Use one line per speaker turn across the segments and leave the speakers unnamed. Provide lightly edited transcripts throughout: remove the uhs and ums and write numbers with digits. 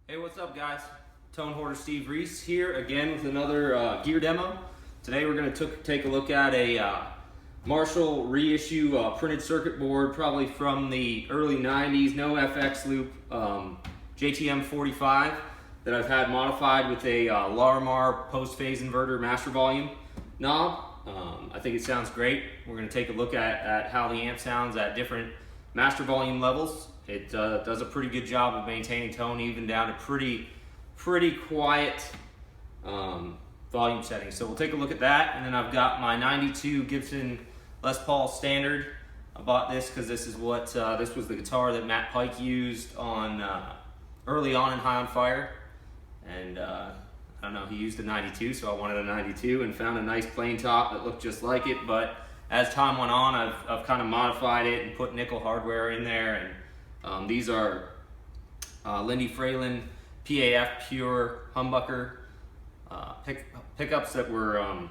Hey, what's up guys? Tone Hoarder Steve Reese here again with another gear demo. Today we're going to take a look at a Marshall reissue printed circuit board, probably from the early 90s, no FX loop JTM-45 that I've had modified with a Lar-Mar post-phase inverter master volume knob. I think it sounds great. We're going to take a look at how the amp sounds at different master volume levels. It does a pretty good job of maintaining tone even down to pretty quiet volume settings. So we'll take a look at that, and then I've got my 92 Gibson Les Paul Standard. I bought this because this is what this was the guitar that Matt Pike used on early on in High on Fire, and I don't know, he used a 92, so I wanted a 92 and found a nice plain top that looked just like it. But as time went on, I've kind of modified it and put nickel hardware in there, and these are Lindy Fralin PAF Pure humbucker pickups that were,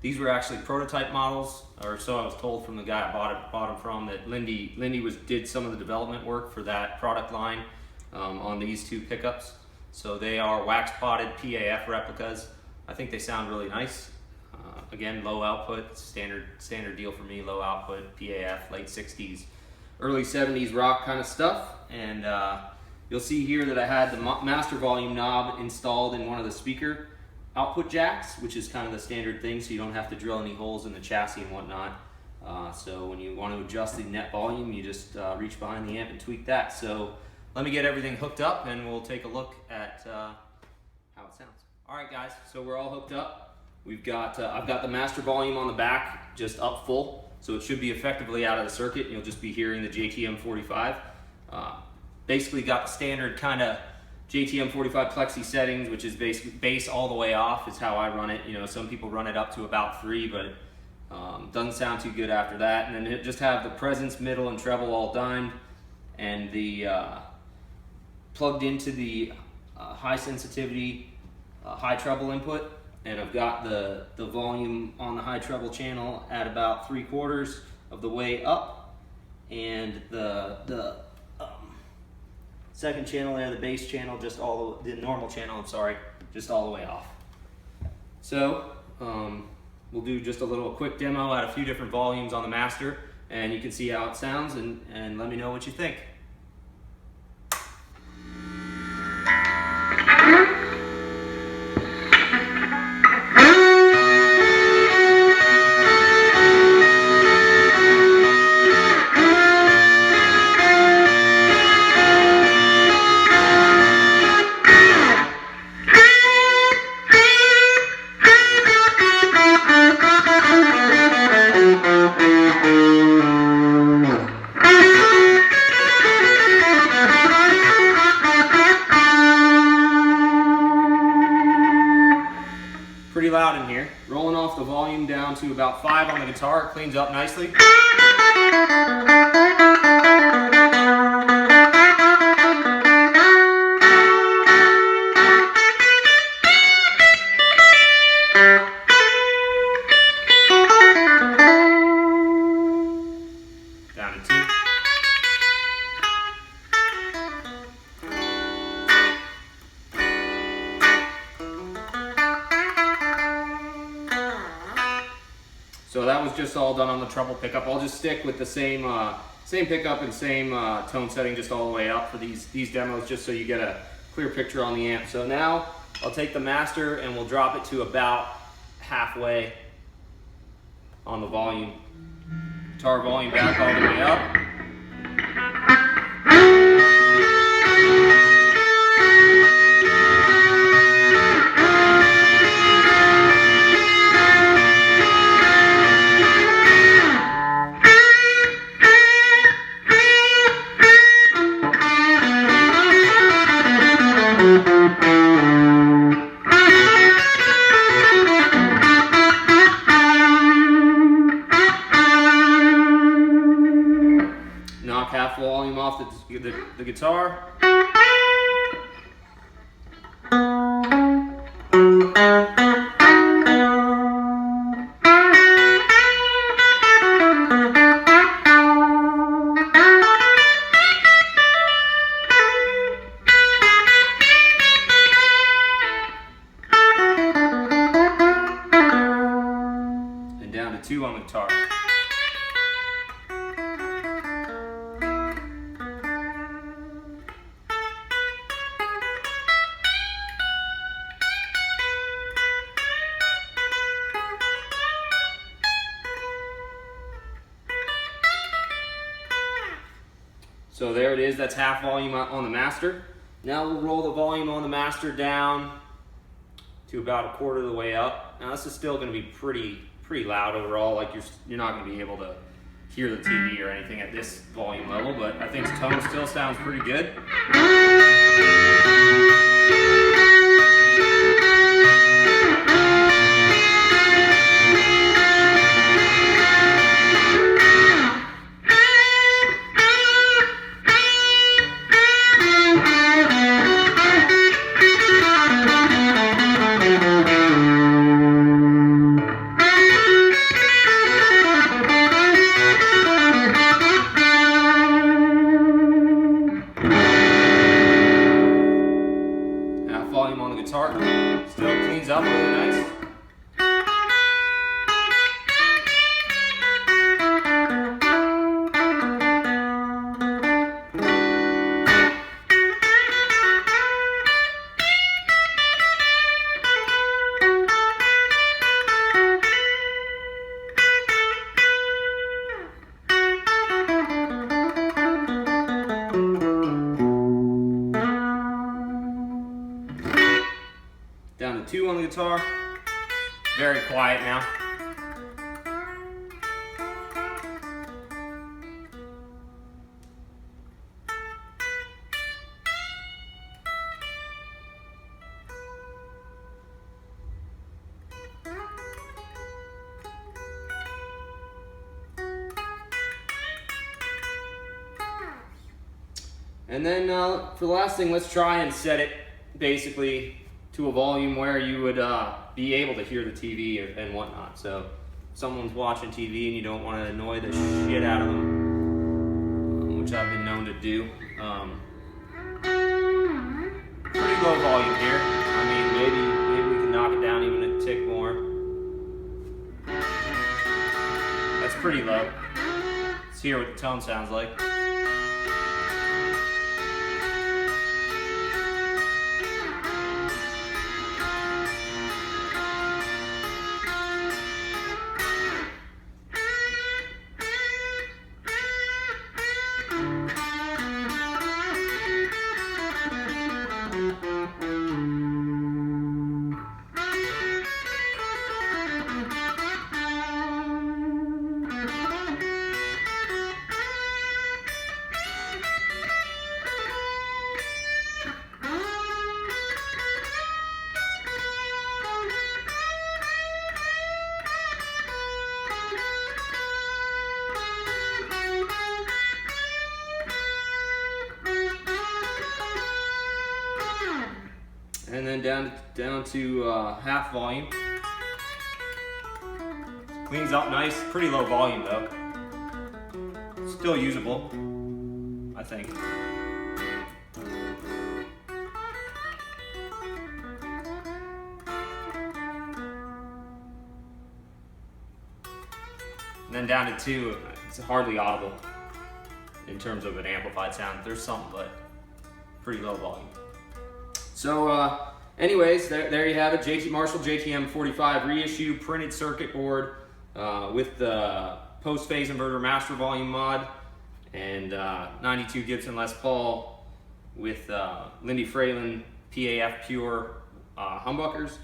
these were actually prototype models, or so I was told from the guy I bought them from, that Lindy did some of the development work for that product line on these two pickups. So they are wax potted PAF replicas. I think they sound really nice. Again, low output, standard deal for me, low output PAF, late 60s. Early 70s rock kind of stuff. And you'll see here that I had the master volume knob installed in one of the speaker output jacks, which is kind of the standard thing, so you don't have to drill any holes in the chassis and whatnot. So when you want to adjust the net volume, you just reach behind the amp and tweak that. So let me get everything hooked up and we'll take a look at how it sounds. All right guys, so we're all hooked up. We've got I've got the master volume on the back just up full. So it should be effectively out of the circuit. You'll just be hearing the JTM-45. Basically got the standard kind of JTM-45 plexi settings, which is basically bass all the way off is how I run it. You know, some people run it up to about 3, but it doesn't sound too good after that. And then it just have the presence, middle, and treble all done, and the plugged into the high sensitivity, high treble input. And I've got the volume on the high treble channel at about 3/4 of the way up, and the second channel there, the bass channel, just the normal channel, I'm sorry, just all the way off. So we'll do just a little quick demo at a few different volumes on the master, and you can see how it sounds, and let me know what you think. Pretty loud in here. Rolling off the volume down to about 5 on the guitar, it cleans up nicely. Down to 2. So that was just all done on the treble pickup. I'll just stick with the same pickup and same tone setting just all the way up for these demos, just so you get a clear picture on the amp. So now I'll take the master and we'll drop it to about halfway on the volume. Guitar volume back all the way up. Knock half volume off the guitar. guitar. So there it is, that's half volume on the master. Now we'll roll the volume on the master down to about 1/4 of the way up. Now this is still gonna be pretty loud overall, like you're not gonna be able to hear the TV or anything at this volume level, but I think the tone still sounds pretty good. Volume on the guitar, still cleans up really nice. Down to 2 on the guitar. Very quiet now. And then for the last thing, let's try and set it basically to a volume where you would be able to hear the TV and whatnot. So if someone's watching TV and you don't want to annoy the shit out of them, which I've been known to do. Pretty low volume here. I mean, maybe we can knock it down even a tick more. That's pretty low. Let's hear what the tone sounds like. And then down to half volume. Cleans up nice, pretty low volume though. Still usable, I think. And then down to 2, it's hardly audible in terms of an amplified sound. There's some, but pretty low volume. So anyways, there you have it. Marshall JTM-45 reissue printed circuit board with the post-phase inverter master volume mod and 92 Gibson Les Paul with Lindy Fralin PAF Pure humbuckers.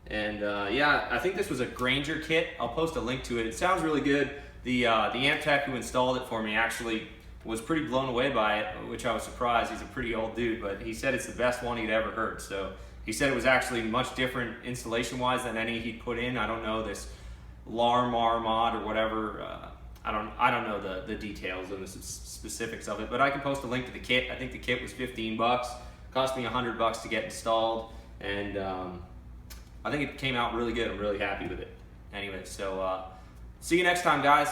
And yeah, I think this was a Granger kit. I'll post a link to it. It sounds really good. The amp tech who installed it for me actually was pretty blown away by it, which I was surprised. He's a pretty old dude, but he said it's the best one he'd ever heard. So he said it was actually much different installation-wise than any he'd put in. I don't know this Lar-Mar mod or whatever. I don't know the details and the specifics of it, but I can post a link to the kit. I think the kit was 15 bucks. Cost me $100 to get installed, and I think it came out really good. I'm really happy with it. Anyway, so see you next time, guys.